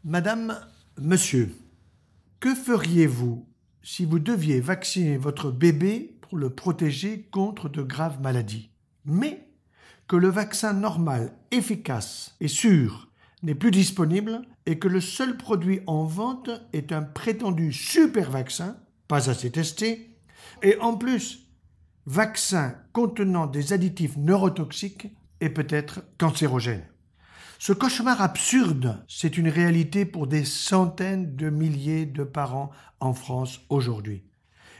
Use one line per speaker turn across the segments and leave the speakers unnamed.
Madame, monsieur, que feriez-vous si vous deviez vacciner votre bébé pour le protéger contre de graves maladies, mais que le vaccin normal, efficace et sûr n'est plus disponible et que le seul produit en vente est un prétendu super vaccin, pas assez testé, et en plus, vaccin contenant des additifs neurotoxiques et peut-être cancérogènes. Ce cauchemar absurde, c'est une réalité pour des centaines de milliers de parents en France aujourd'hui.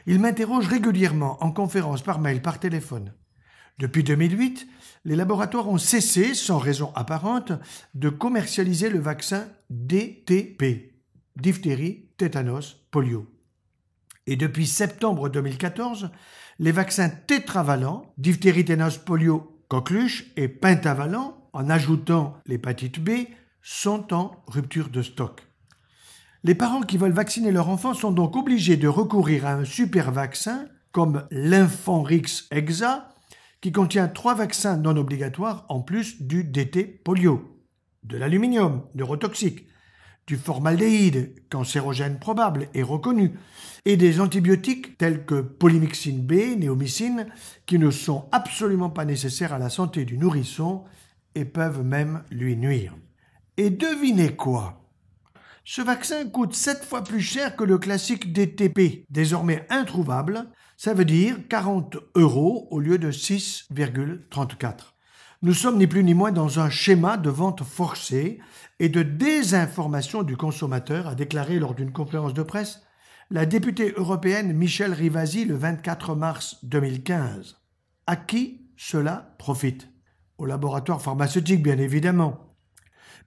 Ils m'interrogent régulièrement en conférence, par mail, par téléphone. Depuis 2008, les laboratoires ont cessé, sans raison apparente, de commercialiser le vaccin DTP, diphtérie, tétanos, polio. Et depuis septembre 2014, les vaccins tétravalents, diphtérie, tétanos, polio, coqueluche et pentavalents, en ajoutant l'hépatite B, sont en rupture de stock. Les parents qui veulent vacciner leur enfant sont donc obligés de recourir à un super vaccin comme l'Infanrix Hexa, qui contient 3 vaccins non obligatoires en plus du DT polio, de l'aluminium neurotoxique, du formaldéhyde cancérogène probable et reconnu, et des antibiotiques tels que polymyxine B, néomycine, qui ne sont absolument pas nécessaires à la santé du nourrisson et peuvent même lui nuire. Et devinez quoi? Ce vaccin coûte 7 fois plus cher que le classique DTP, désormais introuvable, ça veut dire 40 € au lieu de 6,34. Nous sommes ni plus ni moins dans un schéma de vente forcée et de désinformation du consommateur, a déclaré lors d'une conférence de presse la députée européenne Michèle Rivasi le 24 mars 2015. À qui cela profite? Au laboratoire pharmaceutique, bien évidemment.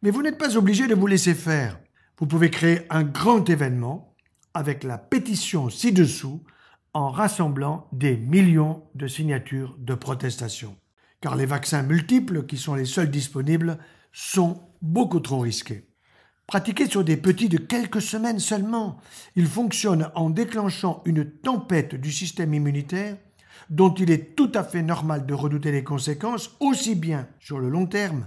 Mais vous n'êtes pas obligé de vous laisser faire. Vous pouvez créer un grand événement avec la pétition ci-dessous en rassemblant des millions de signatures de protestation. Car les vaccins multiples, qui sont les seuls disponibles, sont beaucoup trop risqués. Pratiqués sur des petits de quelques semaines seulement, ils fonctionnent en déclenchant une tempête du système immunitaire dont il est tout à fait normal de redouter les conséquences, aussi bien sur le long terme,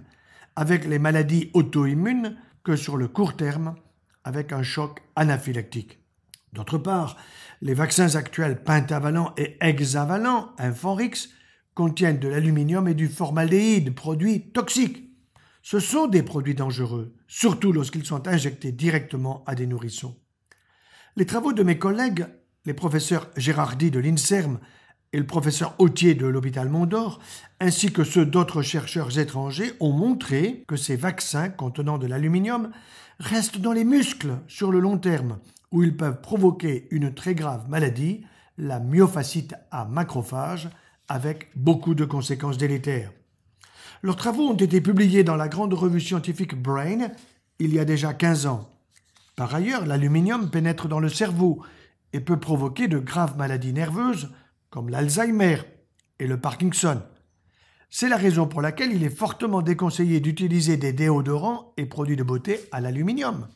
avec les maladies auto-immunes, que sur le court terme, avec un choc anaphylactique. D'autre part, les vaccins actuels pentavalents et hexavalents, Infanrix, contiennent de l'aluminium et du formaldéhyde, produits toxiques. Ce sont des produits dangereux, surtout lorsqu'ils sont injectés directement à des nourrissons. Les travaux de mes collègues, les professeurs Gérardi de l'INSERM et le professeur Autier de l'hôpital Mondor, ainsi que ceux d'autres chercheurs étrangers, ont montré que ces vaccins contenant de l'aluminium restent dans les muscles sur le long terme, où ils peuvent provoquer une très grave maladie, la myofasciite à macrophages, avec beaucoup de conséquences délétères. Leurs travaux ont été publiés dans la grande revue scientifique Brain il y a déjà 15 ans. Par ailleurs, l'aluminium pénètre dans le cerveau et peut provoquer de graves maladies nerveuses comme l'Alzheimer et le Parkinson. C'est la raison pour laquelle il est fortement déconseillé d'utiliser des déodorants et produits de beauté à l'aluminium.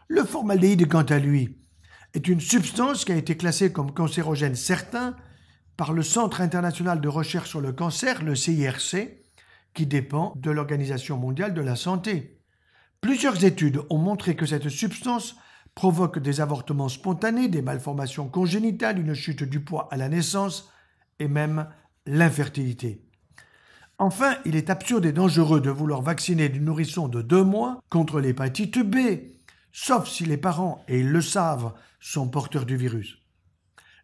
Le formaldéhyde, quant à lui, est une substance qui a été classée comme cancérogène certain par le Centre international de recherche sur le cancer, le CIRC, qui dépend de l'Organisation mondiale de la santé. Plusieurs études ont montré que cette substance provoque des avortements spontanés, des malformations congénitales, une chute du poids à la naissance et même l'infertilité. Enfin, il est absurde et dangereux de vouloir vacciner du nourrisson de 2 mois contre l'hépatite B, sauf si les parents, et ils le savent, sont porteurs du virus.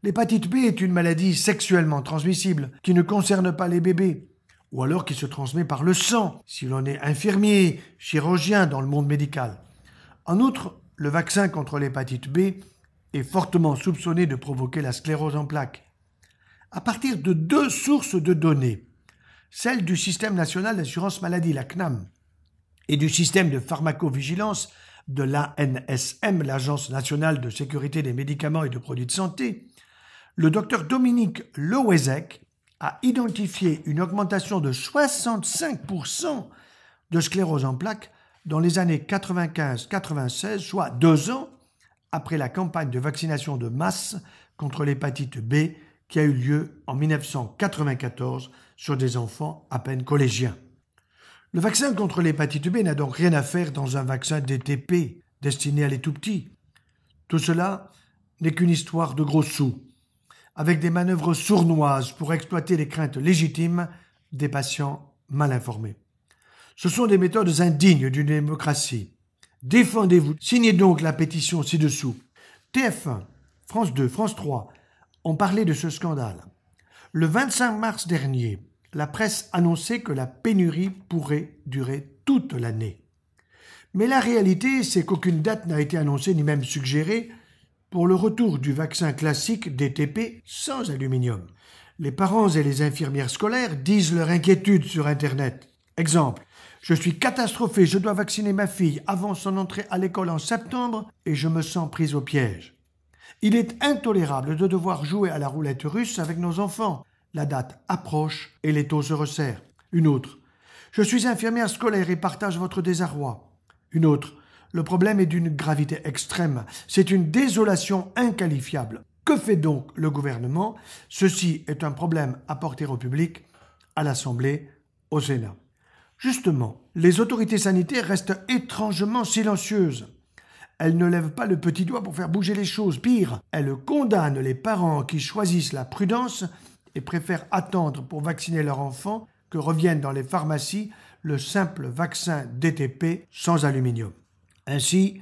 L'hépatite B est une maladie sexuellement transmissible qui ne concerne pas les bébés, ou alors qui se transmet par le sang, si l'on est infirmier, chirurgien dans le monde médical. En outre, le vaccin contre l'hépatite B est fortement soupçonné de provoquer la sclérose en plaques. À partir de 2 sources de données, celle du Système national d'assurance maladie, la CNAM, et du système de pharmacovigilance de l'ANSM, l'Agence nationale de sécurité des médicaments et de produits de santé, le docteur Dominique Lewezek a identifié une augmentation de 65% de sclérose en plaques dans les années 95-96, soit 2 ans après la campagne de vaccination de masse contre l'hépatite B qui a eu lieu en 1994 sur des enfants à peine collégiens. Le vaccin contre l'hépatite B n'a donc rien à faire dans un vaccin DTP. destinés à les tout-petits. Tout cela n'est qu'une histoire de gros sous, avec des manœuvres sournoises pour exploiter les craintes légitimes des patients mal informés. Ce sont des méthodes indignes d'une démocratie. Défendez-vous. Signez donc la pétition ci-dessous. TF1, France 2, France 3 ont parlé de ce scandale. Le 25 mars dernier, la presse annonçait que la pénurie pourrait durer toute l'année. Mais la réalité, c'est qu'aucune date n'a été annoncée ni même suggérée pour le retour du vaccin classique DTP sans aluminium. Les parents et les infirmières scolaires disent leur inquiétude sur Internet. Exemple, je suis catastrophé, je dois vacciner ma fille avant son entrée à l'école en septembre et je me sens prise au piège. Il est intolérable de devoir jouer à la roulette russe avec nos enfants. La date approche et les taux se resserrent. Une autre, je suis infirmière scolaire et partage votre désarroi. Une autre, le problème est d'une gravité extrême. C'est une désolation inqualifiable. Que fait donc le gouvernement? Ceci est un problème à porter au public, à l'Assemblée, au Sénat. Justement, les autorités sanitaires restent étrangement silencieuses. Elles ne lèvent pas le petit doigt pour faire bouger les choses. Pire, elles condamnent les parents qui choisissent la prudence et préfèrent attendre pour vacciner leur enfant que revienne dans les pharmacies le simple vaccin DTP sans aluminium. Ainsi,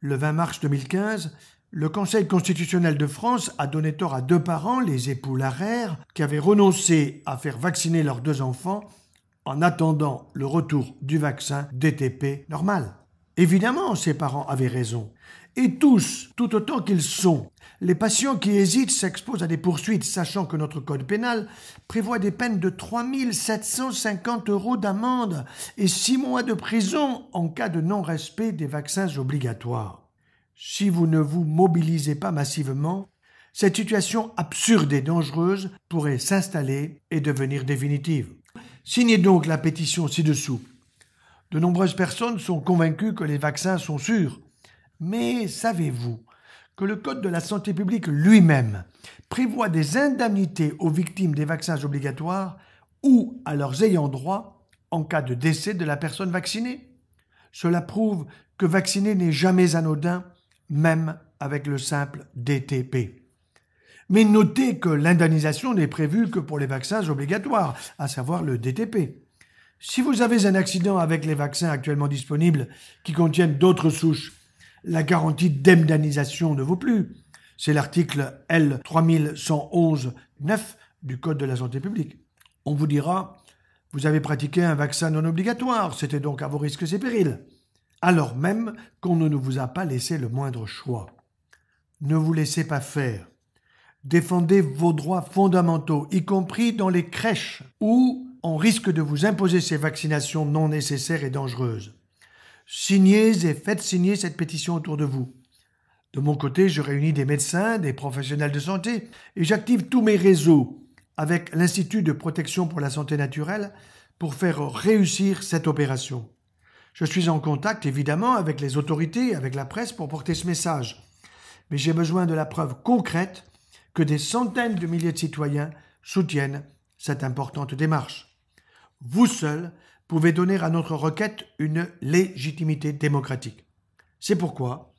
le 20 mars 2015, le Conseil constitutionnel de France a donné tort à deux parents, les époux Larère, qui avaient renoncé à faire vacciner leurs deux enfants en attendant le retour du vaccin DTP normal. Évidemment, ces parents avaient raison. Et tous, tout autant qu'ils sont, les patients qui hésitent s'exposent à des poursuites, sachant que notre code pénal prévoit des peines de 3 750 € d'amende et 6 mois de prison en cas de non-respect des vaccins obligatoires. Si vous ne vous mobilisez pas massivement, cette situation absurde et dangereuse pourrait s'installer et devenir définitive. Signez donc la pétition ci-dessous. De nombreuses personnes sont convaincues que les vaccins sont sûrs. Mais savez-vous que le Code de la santé publique lui-même prévoit des indemnités aux victimes des vaccins obligatoires ou à leurs ayants droit en cas de décès de la personne vaccinée? Cela prouve que vacciner n'est jamais anodin, même avec le simple DTP. Mais notez que l'indemnisation n'est prévue que pour les vaccins obligatoires, à savoir le DTP. Si vous avez un accident avec les vaccins actuellement disponibles qui contiennent d'autres souches, la garantie d'indemnisation ne vaut plus. C'est l'article L3111-9 du Code de la santé publique. On vous dira, vous avez pratiqué un vaccin non obligatoire, c'était donc à vos risques et périls, alors même qu'on ne vous a pas laissé le moindre choix. Ne vous laissez pas faire. Défendez vos droits fondamentaux, y compris dans les crèches, où on risque de vous imposer ces vaccinations non nécessaires et dangereuses. Signez et faites signer cette pétition autour de vous. De mon côté, je réunis des médecins, des professionnels de santé et j'active tous mes réseaux avec l'Institut de protection pour la santé naturelle pour faire réussir cette opération. Je suis en contact évidemment avec les autorités, avec la presse pour porter ce message. Mais j'ai besoin de la preuve concrète que des centaines de milliers de citoyens soutiennent cette importante démarche. Vous seuls pouvez donner à notre requête une légitimité démocratique. C'est pourquoi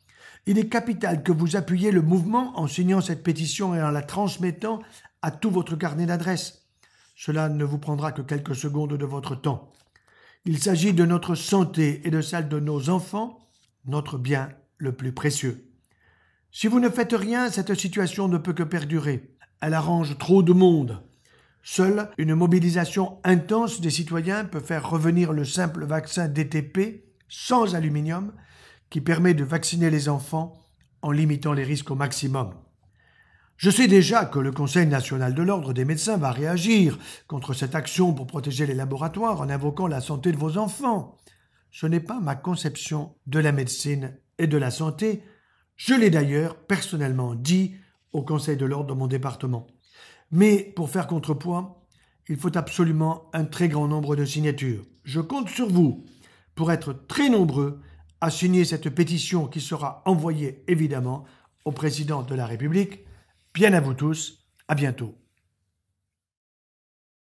il est capital que vous appuyiez le mouvement en signant cette pétition et en la transmettant à tout votre carnet d'adresses. Cela ne vous prendra que quelques secondes de votre temps. Il s'agit de notre santé et de celle de nos enfants, notre bien le plus précieux. Si vous ne faites rien, cette situation ne peut que perdurer. Elle arrange trop de monde. Seule une mobilisation intense des citoyens peut faire revenir le simple vaccin DTP sans aluminium qui permet de vacciner les enfants en limitant les risques au maximum. Je sais déjà que le Conseil national de l'ordre des médecins va réagir contre cette action pour protéger les laboratoires en invoquant la santé de vos enfants. Ce n'est pas ma conception de la médecine et de la santé. Je l'ai d'ailleurs personnellement dit au Conseil de l'ordre de mon département. Mais pour faire contrepoids, il faut absolument un très grand nombre de signatures. Je compte sur vous pour être très nombreux à signer cette pétition qui sera envoyée évidemment au président de la République. Bien à vous tous, à bientôt.